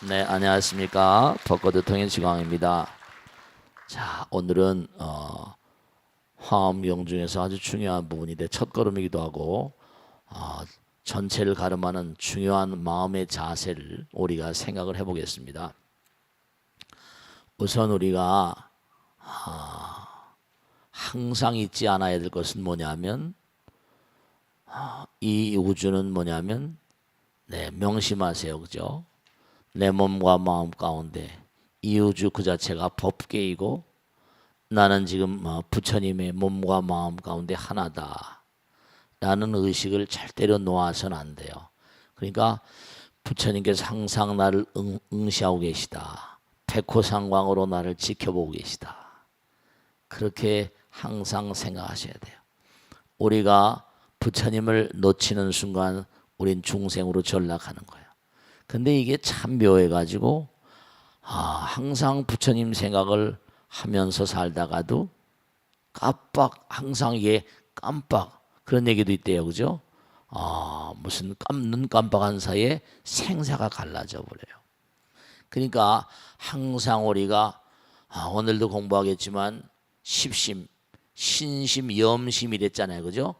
네, 안녕하십니까. 벚꽃의 통일 지광입니다. 자, 오늘은 화엄경 중에서 아주 중요한 부분인데 첫걸음이기도 하고 전체를 가름하는 중요한 마음의 자세를 우리가 생각을 해보겠습니다. 우선 우리가 항상 잊지 않아야 될 것은 뭐냐면 이 우주는 뭐냐면 명심하세요, 그죠? 내 몸과 마음 가운데 이 우주 그 자체가 법계이고 나는 지금 부처님의 몸과 마음 가운데 하나다 라는 의식을 절대로 놓아서는 안 돼요. 그러니까 부처님께서 항상 나를 응시하고 계시다. 백호상광으로 나를 지켜보고 계시다. 그렇게 항상 생각하셔야 돼요. 우리가 부처님을 놓치는 순간 우린 중생으로 전락하는 거예요. 근데 이게 참 묘해가지고 항상 부처님 생각을 하면서 살다가도 항상 이게 깜빡 그런 얘기도 있대요, 그죠? 무슨 눈 깜빡한 사이에 생사가 갈라져 버려요. 그러니까 항상 우리가 오늘도 공부하겠지만 십심, 신심, 염심 이랬잖아요, 그죠?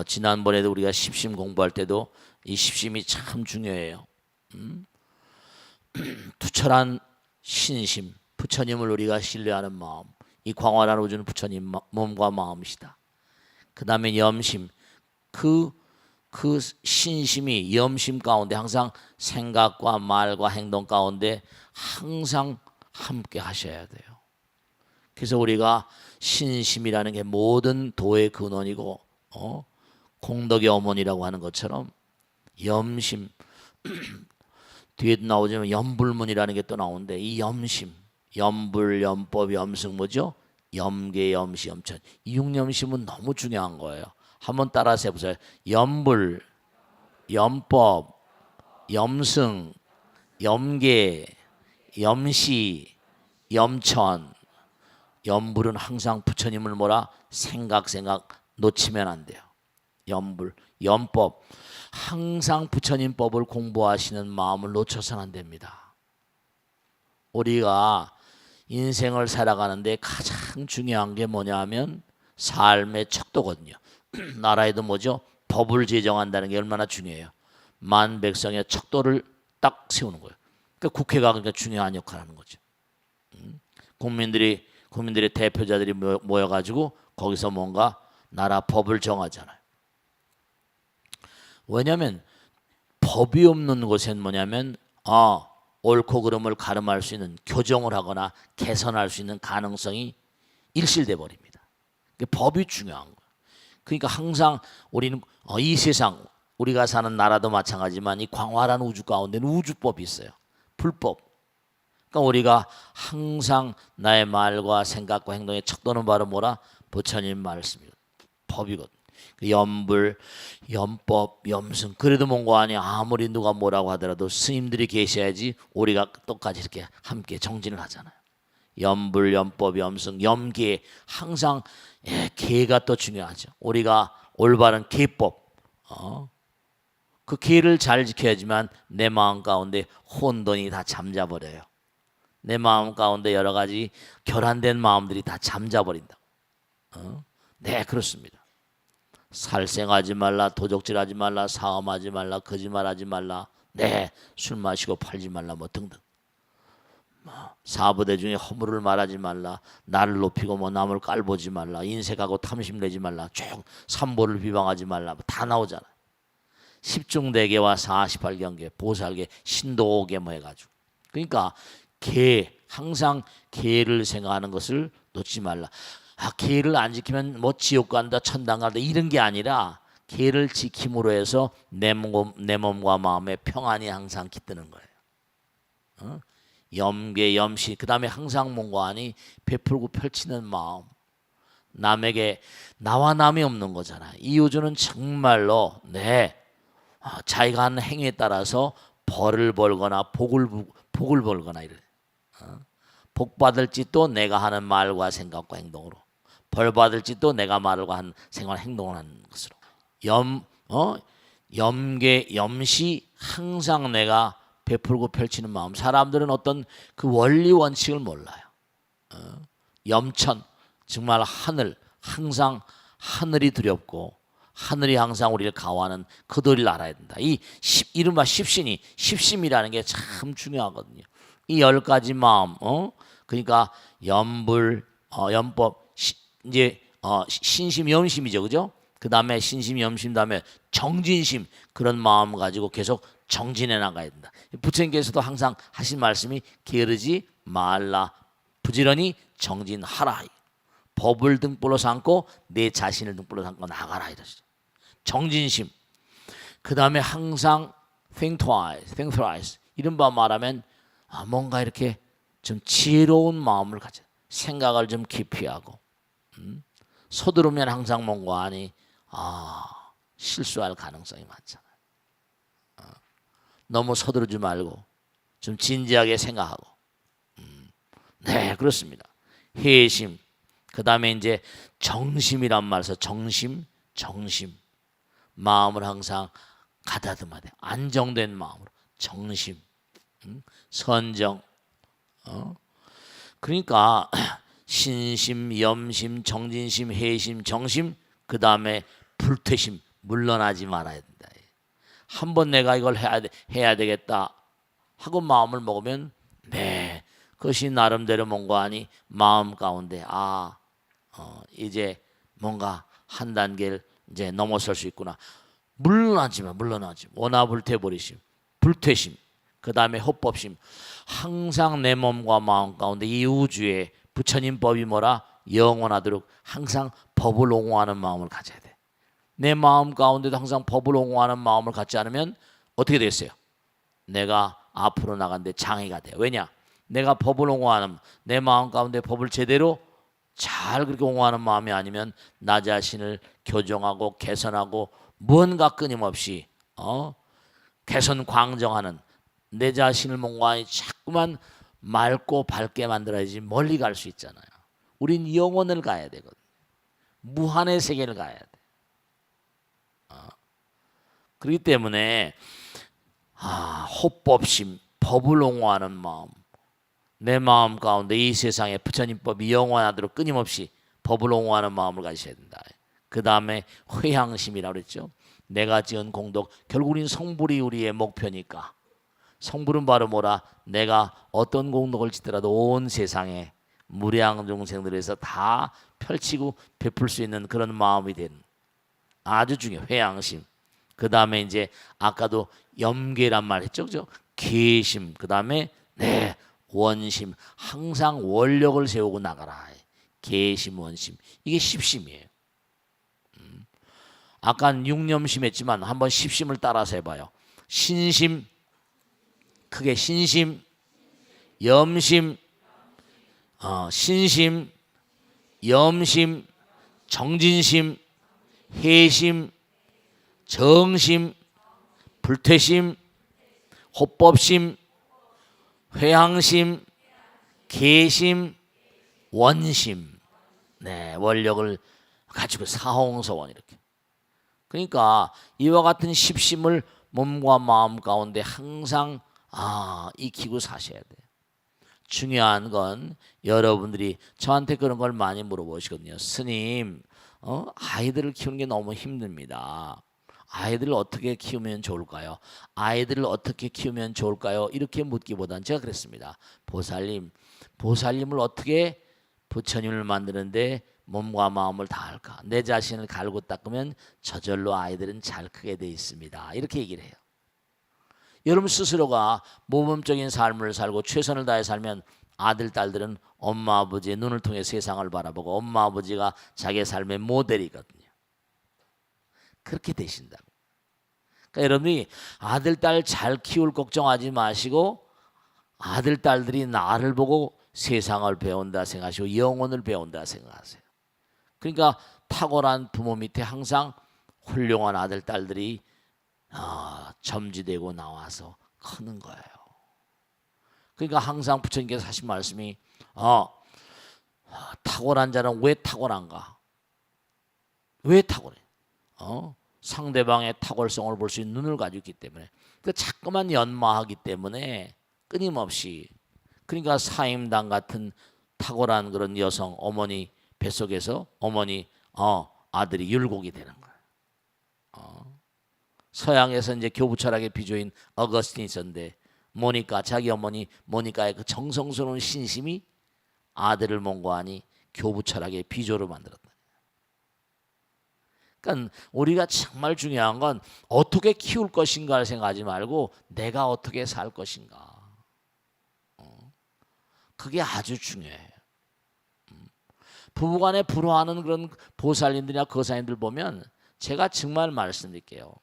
지난번에도 우리가 십심 공부할 때도 이 십심이 참 중요해요. 투철한 신심, 부처님을 우리가 신뢰하는 마음, 이 광활한 우주는 부처님 몸과 마음이시다. 그 다음에 염심, 그 신심이 염심 가운데 항상 생각과 말과 행동 가운데 항상 함께 하셔야 돼요. 그래서 우리가 신심이라는 게 모든 도의 근원이고 공덕의 어머니라고 하는 것처럼 염심 뒤에도 나오지만 염불문이라는 게 또 나오는데 이 염심, 염불, 염법, 염승 뭐죠? 염계, 염시, 염천. 이 육염심은 너무 중요한 거예요. 한번 따라서 해보세요. 염불, 염법, 염승, 염계, 염시, 염천. 염불은 항상 부처님을 생각 놓치면 안 돼요. 염불, 염법. 항상 부처님 법을 공부하시는 마음을 놓쳐서는 안 됩니다. 우리가 인생을 살아가는데 가장 중요한 게 뭐냐면 삶의 척도거든요. 나라에도 뭐죠? 법을 제정한다는 게 얼마나 중요해요. 만 백성의 척도를 딱 세우는 거예요. 그러니까 국회가 그러니까 중요한 역할을 하는 거죠. 국민들의 대표자들이 모여가지고 거기서 뭔가 나라 법을 정하잖아요. 왜냐하면 법이 없는 곳엔 뭐냐면 옳고 그름을 가름할 수 있는 교정을 하거나 개선할 수 있는 가능성이 일실돼 버립니다. 법이 중요한 거예요. 그러니까 항상 우리는 이 세상 우리가 사는 나라도 마찬가지지만 이 광활한 우주 가운데는 우주법이 있어요. 불법. 그러니까 우리가 항상 나의 말과 생각과 행동의 척도는 바로 뭐라? 부처님 말씀이거든. 법이거든. 염불, 염법, 염승. 그래도 뭔가 아니 아무리 누가 뭐라고 하더라도 스님들이 계셔야지 우리가 똑같이 이렇게 함께 정진을 하잖아요. 염불, 염법, 염승, 염계. 항상 계가 또 중요하죠. 우리가 올바른 계법. 그 계를 잘 지켜야지만 내 마음 가운데 혼돈이 다 잠자버려요. 내 마음 가운데 여러 가지 결함된 마음들이 다 잠자버린다. 네, 그렇습니다. 살생하지 말라, 도적질하지 말라, 사음하지 말라, 거짓말하지 말라, 술 마시고 팔지 말라, 뭐 등등. 사부대 중에 허물을 말하지 말라, 나를 높이고 뭐 남을 깔보지 말라, 인색하고 탐심내지 말라, 쭉 삼보를 비방하지 말라, 다 나오잖아. 십중대계와 48경계, 보살계, 신도계 뭐 해가지고. 그러니까 항상 계를 생각하는 것을 놓지 말라. 계를 안 지키면 뭐 지옥 간다, 천당 간다 이런 게 아니라 계를 지킴으로 해서 내 몸과 마음의 평안이 항상 깃드는 거예요. 염계, 염시, 그 다음에 항상 뭔가 아니 베풀고 펼치는 마음. 남에게 나와 남이 없는 거잖아. 이 우주는 정말로 자기가 하는 행위에 따라서 벌을 벌거나 복을 벌거나 이래. 복 받을지 또 내가 하는 말과 생각과 행동으로, 벌 받을지 또 내가 말과 한 생활 행동을 하는 것으로. 염계 염시 항상 내가 베풀고 펼치는 마음. 사람들은 어떤 그 원리 원칙을 몰라요. 염천, 정말 하늘, 항상 하늘이 두렵고 하늘이 항상 우리를 가호하는 그 도리를 알아야 된다. 이른바 십신이, 십심이라는 게 참 중요하거든요. 이 10가지 마음, 그러니까 염불, 염법, 이제 신심, 염심이죠, 그죠? 그 다음에 신심, 염심, 다음에 정진심, 그런 마음 가지고 계속 정진해 나가야 된다. 부처님께서도 항상 하신 말씀이 게으르지 말라, 부지런히 정진하라. 법을 등불로 삼고 내 자신을 등불로 삼고 나가라 이러시죠. 정진심. 그 다음에 항상 think twice. 이른바 말하면 뭔가 이렇게 좀 지혜로운 마음을 가져. 생각을 좀 깊이 하고. 서두르면 항상 뭔가 하니 실수할 가능성이 많잖아요. 너무 서두르지 말고 좀 진지하게 생각하고. 네, 그렇습니다. 회심. 그 다음에 이제 정심이란 말에서 정심. 마음을 항상 가다듬어야 돼. 안정된 마음으로. 정심. 선정. 그러니까 신심, 염심, 정진심, 회심, 정심, 그 다음에 불퇴심, 물러나지 말아야 된다. 한번 내가 이걸 해야 되겠다 하고 마음을 먹으면 네, 그것이 나름대로 뭔가 하니 마음 가운데 이제 뭔가 한 단계를 이제 넘어설 수 있구나. 물러나지 마. 원하 불태버리심, 불퇴심, 그 다음에 호법심. 항상 내 몸과 마음 가운데 이 우주에 부처님 법이 뭐라? 영원하도록 항상 법을 옹호하는 마음을 가져야 돼. 내 마음 가운데도 항상 법을 옹호하는 마음을 갖지 않으면 어떻게 됐어요? 내가 앞으로 나간데 장애가 돼요. 왜냐? 내가 법을 옹호하는, 내 마음 가운데 법을 제대로 잘 그렇게 옹호하는 마음이 아니면 나 자신을 교정하고 개선하고 무언가 끊임없이 개선 광정하는 내 자신을 뭔가 자꾸만 맑고 밝게 만들어야지 멀리 갈 수 있잖아요. 우린 영원을 가야 되거든. 무한의 세계를 가야 돼. 그렇기 때문에 호법심, 법을 옹호하는 마음, 내 마음 가운데 이 세상에 부처님 법이 영원하도록 끊임없이 법을 옹호하는 마음을 가지셔야 된다. 그 다음에 회향심이라고 그랬죠. 내가 지은 공덕, 결국 우린 성불이 우리의 목표니까. 성불은 바로 뭐라? 내가 어떤 공덕을 짓더라도 온 세상에 무량众생들에서 다 펼치고 베풀 수 있는 그런 마음이 되는 아주 중요해요. 회향심. 그 다음에 이제 아까도 염계란 말 했죠, 그죠? 계심. 그 다음에 원심. 항상 원력을 세우고 나가라. 계심, 원심. 이게 십심이에요. 아까 육념심 했지만 한번 십심을 따라서 해봐요. 신심, 크게 신심, 염심, 신심, 염심, 정진심, 회심, 정심, 불퇴심, 호법심, 회향심, 계심, 원심. 네, 원력을 가지고 사홍서원 이렇게. 그러니까 이와 같은 십심을 몸과 마음 가운데 항상 익히고 사셔야 돼요. 중요한 건 여러분들이 저한테 그런 걸 많이 물어보시거든요. 스님, 아이들을 키우는 게 너무 힘듭니다. 아이들을 어떻게 키우면 좋을까요? 아이들을 어떻게 키우면 좋을까요? 이렇게 묻기보단 제가 그랬습니다. 보살님을 어떻게 부처님을 만드는데 몸과 마음을 다할까? 내 자신을 갈고 닦으면 저절로 아이들은 잘 크게 돼 있습니다. 이렇게 얘기를 해요. 여러분 스스로가 모범적인 삶을 살고 최선을 다해 살면 아들, 딸들은 엄마, 아버지의 눈을 통해 세상을 바라보고 엄마, 아버지가 자기의 삶의 모델이거든요. 그렇게 되신다고. 그러니까 여러분이 아들, 딸 잘 키울 걱정하지 마시고 아들, 딸들이 나를 보고 세상을 배운다 생각하시고 영혼을 배운다 생각하세요. 그러니까 탁월한 부모 밑에 항상 훌륭한 아들, 딸들이 점지되고 나와서 크는 거예요. 그러니까 항상 부처님께서 하신 말씀이 탁월한 자는 왜 탁월한가? 왜 탁월해? 상대방의 탁월성을 볼 수 있는 눈을 가지고 있기 때문에 그 자꾸만 연마하기 때문에 끊임없이 그러니까 사임당 같은 탁월한 그런 여성 어머니 뱃속에서 어머니 아들이 율곡이 되는 거예요. 서양에서 이제 교부 철학의 비조인 어거스틴이 있었는데 모니카 자기 어머니 모니카의 그 정성스러운 신심이 아들을 mon고하니 교부 철학의 비조로 만들었다. 그러니까 우리가 정말 중요한 건 어떻게 키울 것인가를 생각하지 말고 내가 어떻게 살 것인가. 그게 아주 중요해요. 부부간에 불화하는 그런 보살님들이나 거사님들 보면 제가 정말 말씀드릴게요.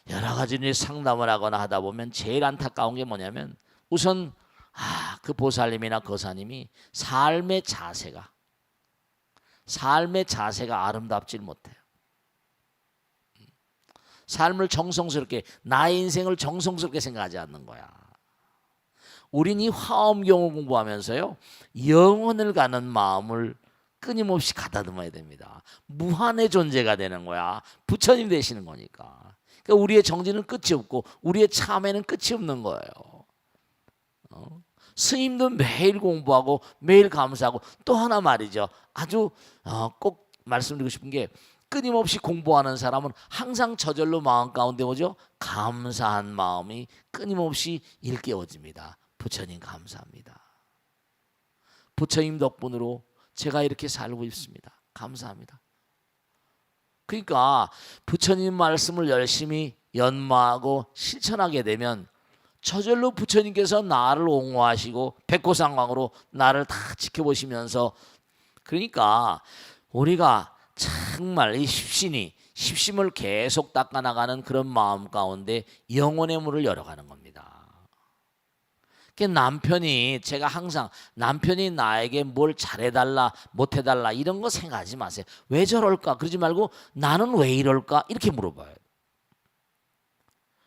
여러 가지 상담을 하거나 하다 보면 제일 안타까운 게 뭐냐면 우선 그 보살님이나 거사님이 삶의 자세가 아름답질 못해요. 삶을 정성스럽게 나의 인생을 정성스럽게 생각하지 않는 거야. 우린 이 화엄경을 공부하면서요 영혼을 가는 마음을 끊임없이 가다듬어야 됩니다. 무한의 존재가 되는 거야. 부처님 되시는 거니까. 그러니까 우리의 정진은 끝이 없고 우리의 참회는 끝이 없는 거예요. 스님도 매일 공부하고 매일 감사하고 또 하나 말이죠. 아주 꼭 말씀드리고 싶은 게 끊임없이 공부하는 사람은 항상 저절로 마음 가운데 오죠. 감사한 마음이 끊임없이 일깨워집니다. 부처님 감사합니다. 부처님 덕분으로 제가 이렇게 살고 있습니다. 감사합니다. 그러니까 부처님 말씀을 열심히 연마하고 실천하게 되면 저절로 부처님께서 나를 옹호하시고 백호상광으로 나를 다 지켜보시면서 그러니까 우리가 정말 이 십심을 계속 닦아나가는 그런 마음 가운데 영혼의 문을 열어가는 겁니다. 남편이 제가 항상 남편이 나에게 뭘 잘해달라 못해달라 이런 거 생각하지 마세요. 왜 저럴까 그러지 말고 나는 왜 이럴까 이렇게 물어봐요.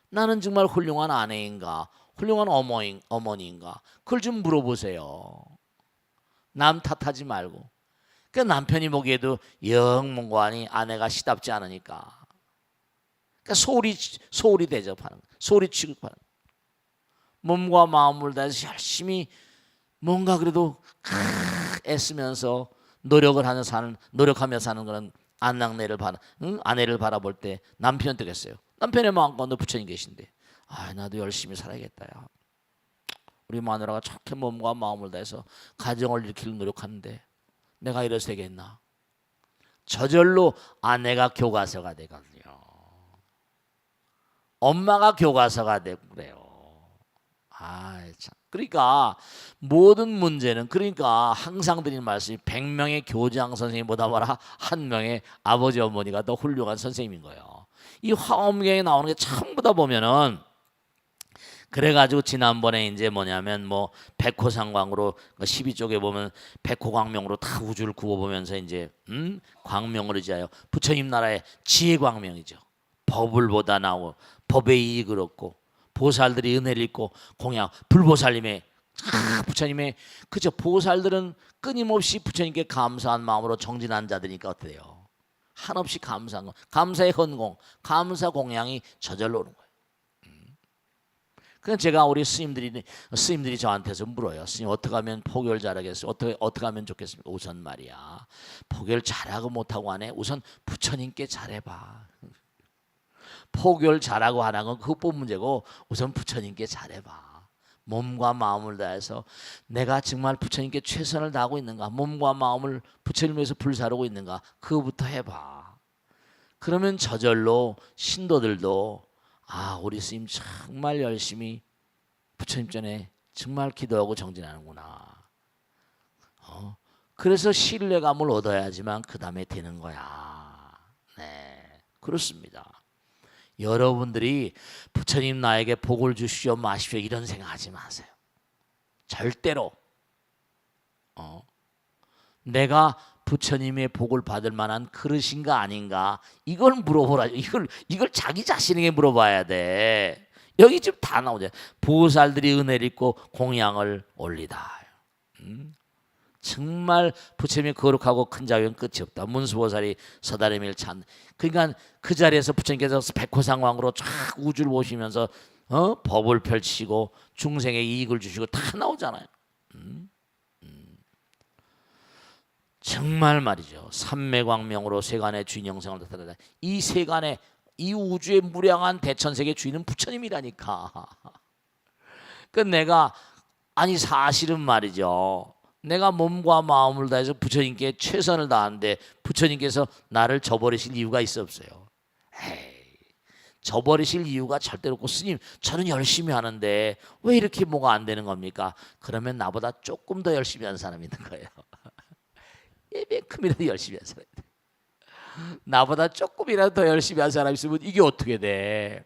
나는 정말 훌륭한 아내인가 훌륭한 어머니인가 그걸 좀 물어보세요. 남 탓하지 말고. 그 남편이 보기에도 영 mon고하니 아내가 시답지 않으니까 그러니까 소홀히 대접하는 소홀히 취급하는 몸과 마음을 다해서 열심히 뭔가 그래도 애쓰면서 노력하며 사는 그런 아내를 바라볼 때 남편 어떻겠어요? 남편의 마음 가운데 부처님 계신데 나도 열심히 살아야겠다. 우리 마누라가 좋게 몸과 마음을 다해서 가정을 일으키려 노력하는데 내가 이래서 되겠나? 저절로 아내가 교과서가 되거든요. 엄마가 교과서가 되고 그래요. 참. 그러니까 모든 문제는 그러니까 항상 드리는 말씀이 100명의 교장 선생님보다 한 명의 아버지 어머니가 더 훌륭한 선생님인 거예요. 이 화엄경에 나오는 게 전부 다 보면은 그래가지고 지난번에 이제 뭐냐면 백호상광으로 12쪽에 보면 백호광명으로 다 우주를 구워보면서 이제 광명을 의지하여 부처님 나라의 지혜광명이죠. 법을 보다 나오고 법의 이익을 얻고 보살들이 은혜를 입고 공양 불보살님의 부처님의 그저 보살들은 끊임없이 부처님께 감사한 마음으로 정진한 자들이니까 어때요? 한없이 감사한 거, 감사의 헌공, 감사 공양이 저절로 오는 거예요. 그래서 제가 우리 스님들이 저한테서 물어요. 스님 어떻게 하면 포교를 잘하겠어요? 어떻게 하면 좋겠습니까? 우선 말이야 포교를 잘하고 못하고 하네. 우선 부처님께 잘해봐. 포교를 잘하고 안 하고 그것뿐 문제고 우선 부처님께 잘해봐. 몸과 마음을 다해서 내가 정말 부처님께 최선을 다하고 있는가, 몸과 마음을 부처님 위해서 불사르고 있는가, 그거부터 해봐. 그러면 저절로 신도들도 우리 스님 정말 열심히 부처님 전에 정말 기도하고 정진하는구나. 그래서 신뢰감을 얻어야지만 그 다음에 되는 거야. 네, 그렇습니다. 여러분들이 부처님 나에게 복을 주시오 마십시오 이런 생각하지 마세요. 절대로 내가 부처님의 복을 받을 만한 그릇인가 아닌가 이걸 물어보라. 이걸 자기 자신에게 물어봐야 돼. 여기 지금 다 나오죠. 보살들이 은혜를 입고 공양을 올리다. 정말 부처님이 거룩하고 큰 자유는 끝이 없다. 문수보살이 서다리미를 찾는. 그러니까 그 자리에서 부처님께서 백호상왕으로 쫙 우주를 보시면서 법을 펼치시고 중생에 이익을 주시고 다 나오잖아요. 정말 말이죠. 삼매광명으로 세간의 주인 영생을 나타내다. 이 세간의 이 우주의 무량한 대천세계 주인은 부처님이라니까. 그 내가 아니 사실은 말이죠. 내가 몸과 마음을 다해서 부처님께 최선을 다하는데 부처님께서 나를 저버리실 이유가 있어 없어요? 에이, 저버리실 이유가 절대로 없고 스님 저는 열심히 하는데 왜 이렇게 뭐가 안 되는 겁니까? 그러면 나보다 조금 더 열심히 하는 사람이 있는 거예요. 예배큼이라도 열심히 한 사람이 돼. 나보다 조금이라도 더 열심히 한 사람이 있으면 이게 어떻게 돼?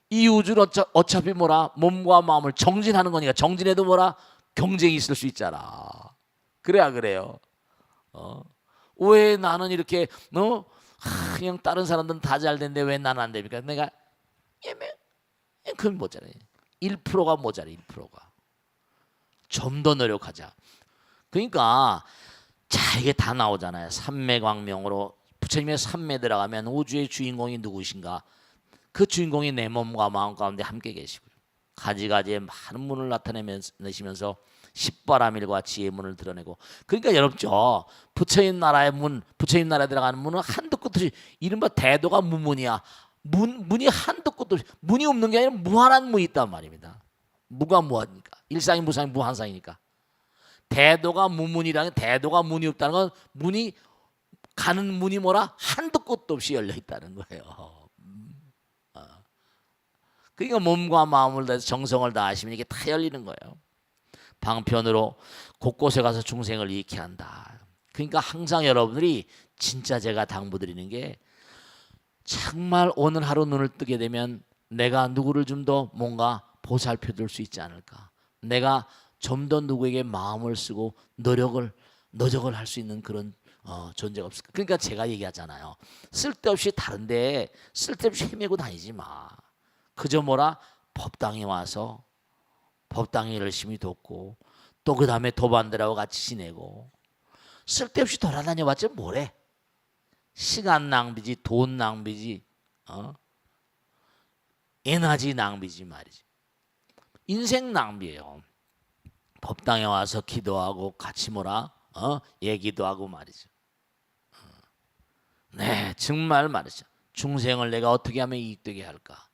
이 우주는 어차피 뭐라 몸과 마음을 정진하는 거니까 정진해도 뭐라 경쟁이 있을 수 있잖아. 그래야 그래요. 왜 나는 이렇게 그냥 다른 사람들은 다 잘 되는데 왜 나는 안 됩니까? 내가 그건 모자라. 1%가 모자라. 1%가 좀 더 노력하자. 그러니까 자 이게 다 나오잖아요. 삼매광명으로 부처님의 삼매 들어가면 우주의 주인공이 누구신가? 그 주인공이 내 몸과 마음 가운데 함께 계시고요. 가지가지의 많은 문을 나타내시면서 십바라밀과 지혜의 문을 드러내고. 그러니까 여러분죠, 부처님 나라의 문, 부처님 나라에 들어가는 문은 한도 끝 없이 이른바 대도가 무문이야. 문이 한도 끝 없이, 문이 없는 게 아니라 무한한 문이 있단 말입니다. 무가 무하니까, 일상이 무상이 무한상이니까. 대도가 무문이라는, 대도가 문이 없다는 건 문이 가는 문이 뭐라 한도 끝도 없이 열려 있다는 거예요. 그러니까 몸과 마음을 다해서 정성을 다하시면 이게 다 열리는 거예요. 방편으로 곳곳에 가서 중생을 이익케 한다. 그러니까 항상 여러분들이 진짜 제가 당부드리는 게, 정말 오늘 하루 눈을 뜨게 되면 내가 누구를 좀 더 뭔가 보살펴 줄 수 있지 않을까, 내가 좀 더 누구에게 마음을 쓰고 노력을 할 수 있는 그런 존재가 없을까. 그러니까 제가 얘기하잖아요. 쓸데없이 다른데 쓸데없이 헤매고 다니지 마. 그저 뭐라 법당에 와서 법당에 열심히 돕고 또 그 다음에 도반들하고 같이 지내고, 쓸데없이 돌아다녀봤자 뭐래. 시간 낭비지, 돈 낭비지, 에너지 낭비지 말이지. 인생 낭비예요. 법당에 와서 기도하고 같이 뭐라 얘기도 하고 말이죠. 네, 정말 말이죠. 중생을 내가 어떻게 하면 이익되게 할까?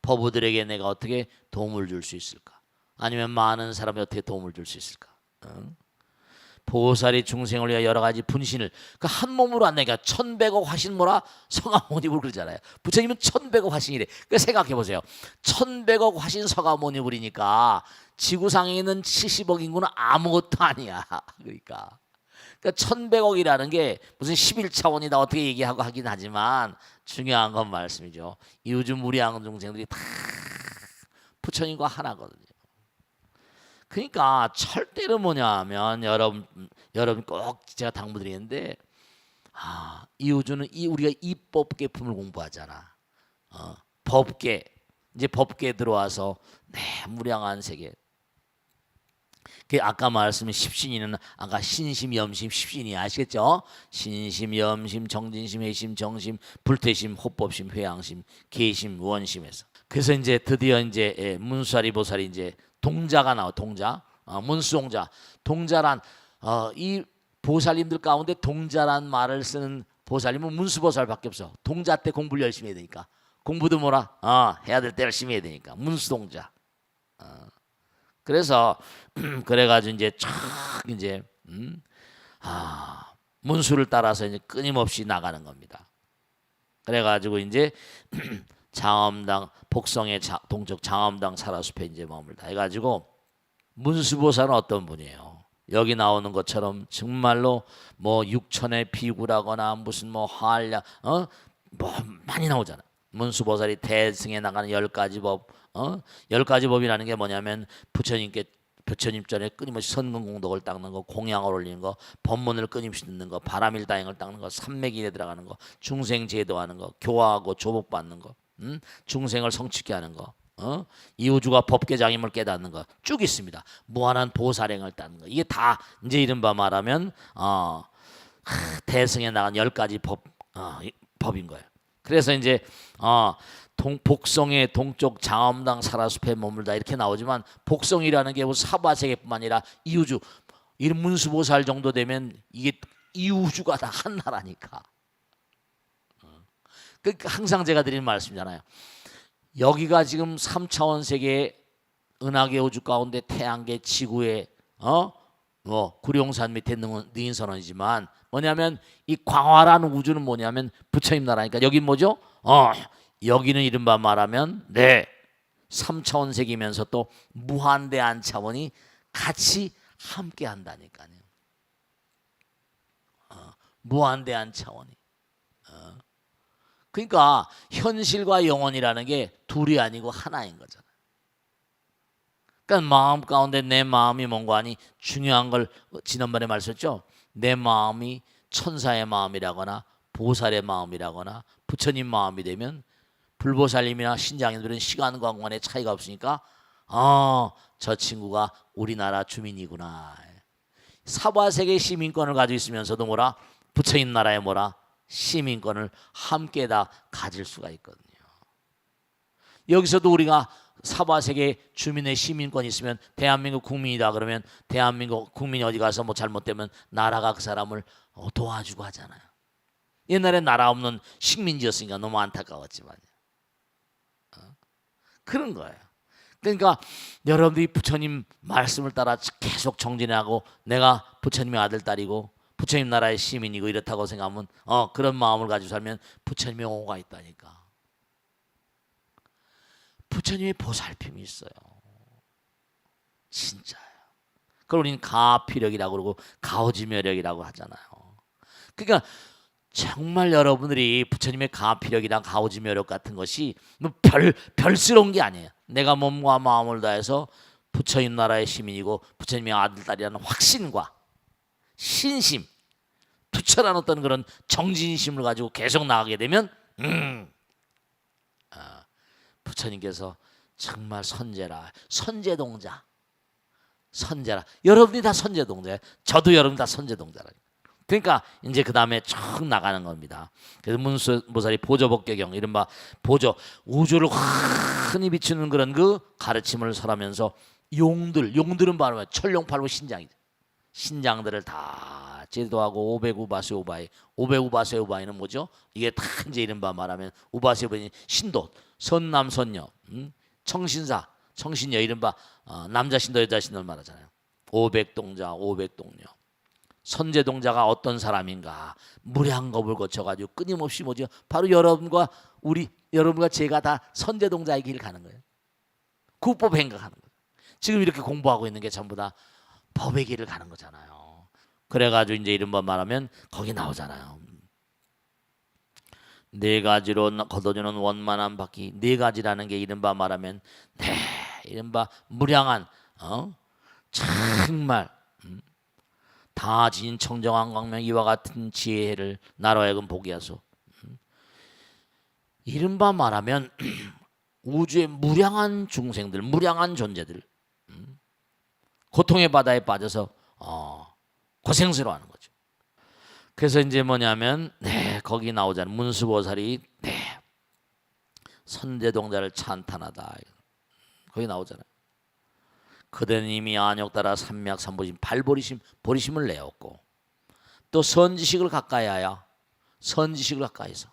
법우들에게 내가 어떻게 도움을 줄 수 있을까? 아니면 많은 사람이 어떻게 도움을 줄 수 있을까? 보살이 중생을 위해 여러 가지 분신을 그 한 몸으로 안 내니까 1100억 화신 뭐라 서가모니불 그러잖아요. 부처님은 1100억 화신이래. 그 생각해 보세요. 1100억 화신 서가모니불이니까 지구상에 있는 70억 인구는 아무것도 아니야. 그러니까 1100억이라는 게 무슨 11차원이다 어떻게 얘기하고 하긴 하지만 중요한 건 말씀이죠. 이 우주 무량 중생들이 다 부처님과 하나거든요. 그러니까 절대로 뭐냐면 여러분 꼭 제가 당부드리는데, 이 우주는 우리가 입법계품을 공부하잖아. 법계, 이제 법계 들어와서 무량한 세계. 그 아까 말씀인 십신이는 아까 신심, 염심, 십신이 아시겠죠? 신심, 염심, 정진심, 회심, 정심, 불태심, 호법심, 회양심, 계심, 원심에서. 그래서 이제 드디어 이제 문수아리 보살이 이제 동자가 나와. 동자, 문수동자. 동자란 이 보살님들 가운데 동자란 말을 쓰는 보살님은 문수보살밖에 없어. 동자 때 공부를 열심히 해야 되니까. 공부도 뭐라 해야 될 때 열심히 해야 되니까 문수동자. 그래서 그래가지고 이제 촥 이제 문수를 따라서 이제 끊임없이 나가는 겁니다. 그래가지고 이제 장엄당 복성의 동쪽 장엄당 사라숲에 이제 머물다 해가지고, 문수보살은 어떤 분이에요? 여기 나오는 것처럼 정말로 뭐 육천의 비구라거나 무슨 뭐 한량 뭐 많이 나오잖아. 문수보살이 대승에 나가는 10가지 법, 10가지 법이라는 게 뭐냐면 부처님 전에 끊임없이 선근공덕을 닦는 거, 공양을 올리는 거, 법문을 끊임없이 듣는 거, 바라밀다행을 닦는 거, 삼매길에 들어가는 거, 중생 제도하는 거, 교화하고 조복받는 거, 중생을 성취케 하는 거, 이 우주가 법계장임을 깨닫는 거 쭉 있습니다. 무한한 보살행을 따는 거 이게 다 이제 이른바 말하면 대승에 나간 10가지 법인 거예요. 그래서 이제 복성의 동쪽 장엄당 사라숲에 머물다 이렇게 나오지만 복성이라는 게 사바세계뿐만 아니라 이 우주 이 문수보살 정도 되면 이게 이 우주가 다 한 나라니까. 그러니까 항상 제가 드리는 말씀이잖아요. 여기가 지금 3차원 세계의 은하계 우주 가운데 태양계 지구의 구룡산 밑에 능인선원이지만 뭐냐면 이 광활한 우주는 뭐냐면 부처님 나라니까 여긴 뭐죠? 여기는 이른바 말하면 3차원 세계면서 또 무한대한 차원이 같이 함께 한다니까요. 무한대한 차원이. 그러니까 현실과 영혼이라는 게 둘이 아니고 하나인 거잖아요. 그러니까 마음 가운데 내 마음이 뭔가 하니 중요한 걸 지난번에 말씀했죠. 내 마음이 천사의 마음이라거나 보살의 마음이라거나 부처님 마음이 되면 불보살님이나 신장님들은 시간과 공간의 차이가 없으니까 저 친구가 우리나라 주민이구나. 사바세계 시민권을 가지고 있으면서도 뭐라 부처님 나라에 뭐라 시민권을 함께 다 가질 수가 있거든요. 여기서도 우리가 사바세계 주민의 시민권이 있으면 대한민국 국민이다 그러면 대한민국 국민이 어디 가서 뭐 잘못되면 나라가 그 사람을 도와주고 하잖아요. 옛날에 나라 없는 식민지였으니까 너무 안타까웠지만 그런 거예요. 그러니까 여러분들이 부처님 말씀을 따라 계속 정진하고 내가 부처님의 아들 딸이고 부처님 나라의 시민이고 이렇다고 생각하면 그런 마음을 가지고 살면 부처님의 옹호가 있다니까. 부처님의 보살핌이 있어요. 진짜요. 그걸 우리는 가피력이라고 그러고 가오지멸력이라고 하잖아요. 그러니까 정말 여러분들이 부처님의 가피력이나 가오지멸력 같은 것이 뭐 별스러운 게 아니에요. 내가 몸과 마음을 다해서 부처님 나라의 시민이고 부처님의 아들 딸이라는 확신과 신심, 부처라는 어떤 그런 정진심을 가지고 계속 나가게 되면 부처님께서 정말 선제라, 선제동자, 선제라. 여러분이 다 선제동자예요. 저도 여러분 다 선제동자라. 그러니까 이제 그 다음에 쭉 나가는 겁니다. 그래서 문수보살이 보조법계경 이른바 보조 우주를 흔히 비추는 그런 그 가르침을 설하면서 용들은 바로 철룡팔부 신장이죠. 신장들을 다 제도하고 오백우바세우바이. 오백우바세우바이는 뭐죠? 이게 다 이제 이른바 말하면 우바세우바이 신도, 선남 선녀, 청신사, 청신녀 이른바 남자 신도 여자 신도를 말하잖아요. 오백동자, 오백동녀. 선제동자가 어떤 사람인가? 무량겁을 거쳐가지고 끊임없이 뭐죠? 바로 여러분과 여러분과 제가 다 선제동자의 길을 가는 거예요. 구법 행각하는 거예요. 지금 이렇게 공부하고 있는 게 전부 다 법의 길을 가는 거잖아요. 그래가지고 이제 이른바 말하면 거기 나오잖아요. 4가지로 걷어주는 원만한 바퀴. 4가지라는 게 이른바 말하면 이른바 무량한 정말 다 지닌 청정한 광명 이와 같은 지혜를 나로 하여금 보게 하소. 이른바 말하면 우주의 무량한 중생들, 무량한 존재들 고통의 바다에 빠져서 고생스러워하는 거죠. 그래서 이제 뭐냐면 거기 나오잖아요. 문수보살이 선제동자를 찬탄하다. 거기 나오잖아요. 그대는 이미 안욕 따라 삼맥 삼보심 발보리심을 내었고 또 선지식을 가까이하여 선지식을 가까이서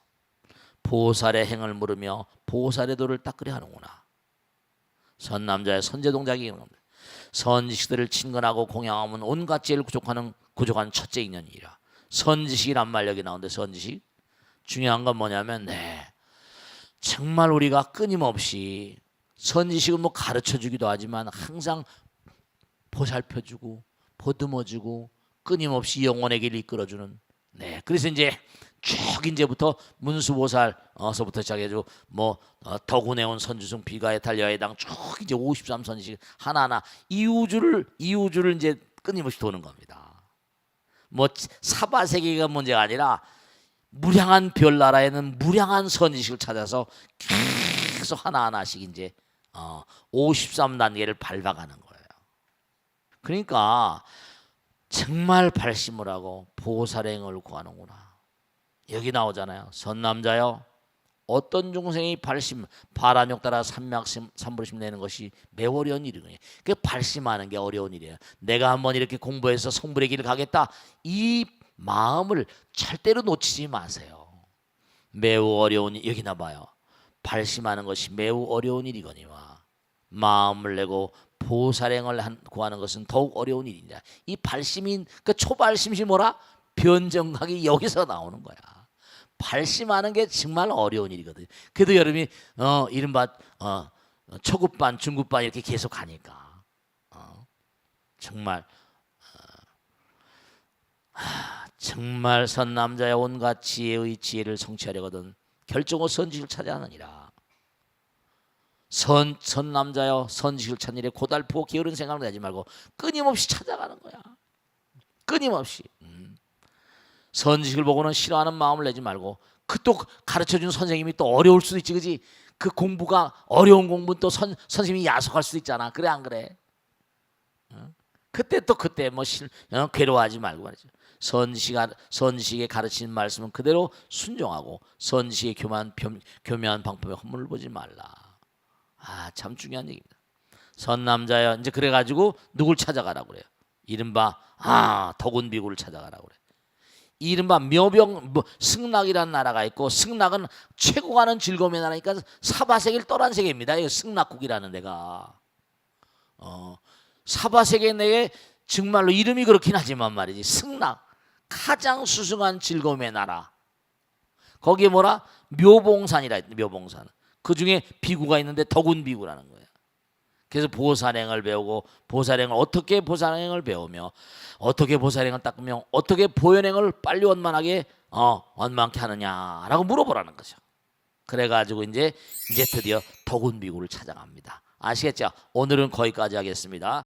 보살의 행을 물으며 보살의 도를 닦으려 하는구나. 선남자의 선제동작이 이런 겁니다. 선지식들을 친근하고 공양하면 온갖 죄를 구족하는 첫째 인연이라. 선지식이란 말 여기 나오는데 선지식 중요한 건 뭐냐면 정말 우리가 끊임없이 선지식은 뭐 가르쳐주기도 하지만 항상 보살펴주고 보듬어주고 끊임없이 영혼의 길을 이끌어주는 그래서 이제 쭉 이제부터 문수보살서부터 시작해가지고 뭐 덕운해온 선주승 비가의 달여해당 쭉 이제 53선지식 하나하나 이 우주를 이제 끊임없이 도는 겁니다. 뭐 사바세계가 문제가 아니라 무량한 별나라에는 무량한 선지식을 찾아서 계속 하나하나씩 이제 53단계를 밟아가는 거예요. 그러니까 정말 발심을 하고 보살행을 구하는구나. 여기 나오잖아요. 선남자여 어떤 중생이 발심 바람역 따라 삼불심 내는 것이 매우 어려운 일이거든요. 그 발심하는 게 어려운 일이에요. 내가 한번 이렇게 공부해서 성불의 길을 가겠다. 이 마음을 절대로 놓치지 마세요. 매우 어려운 일, 여기 나봐요. 발심하는 것이 매우 어려운 일이거니와 마음을 내고 보살행을 구하는 것은 더욱 어려운 일이냐. 이 발심인 그 초발심이 뭐라? 변정각이 여기서 나오는 거야. 발심하는 게 정말 어려운 일이거든요. 그래도 여러분이 이른바 초급반, 중급반 이렇게 계속 가니까 정말 정말 선남자의 온갖 지혜의 지혜를 성취하려거든 결정호 선지식을 찾아하느니라. 선남자여 선지식을 찾는 일에 고달프고 게으른 생각을 하지 말고 끊임없이 찾아가는 거야. 끊임없이. 선지식을 보고는 싫어하는 마음을 내지 말고 그 또 가르쳐준 선생님이 또 어려울 수도 있지, 그지? 그 공부가 어려운 공부는 또 선생님이 야속할 수도 있잖아. 그래 안 그래? 그때 또 그때 뭐 괴로워하지 말고 말이죠. 선지식의 가르치는 말씀은 그대로 순종하고 선지식의 교묘한 방법에 허물을 보지 말라. 참 중요한 얘기입니다. 선남자여 이제 그래가지고 누굴 찾아가라고 그래요? 이른바 덕운비구를 찾아가라고 그래. 이른바 묘병 승락이라는 나라가 있고 승락은 최고 가는 즐거움의 나라니까 사바세계를 떠난 세계입니다. 이 승락국이라는 데가 사바세계 내에 정말로 이름이 그렇긴 하지만 말이지 승락 가장 수승한 즐거움의 나라. 거기에 뭐라? 묘봉산이라 했는데 묘봉산. 그 중에 비구가 있는데 덕운비구라는 거예요. 그래서 보살행을 배우고 보살행을 어떻게 보살행을 배우며 어떻게 보살행을 닦으며 어떻게 보현행을 빨리 원만하게 원만케 하느냐라고 물어보라는 거죠. 그래가지고 이제 드디어 덕운비구를 찾아갑니다. 아시겠죠? 오늘은 거기까지 하겠습니다.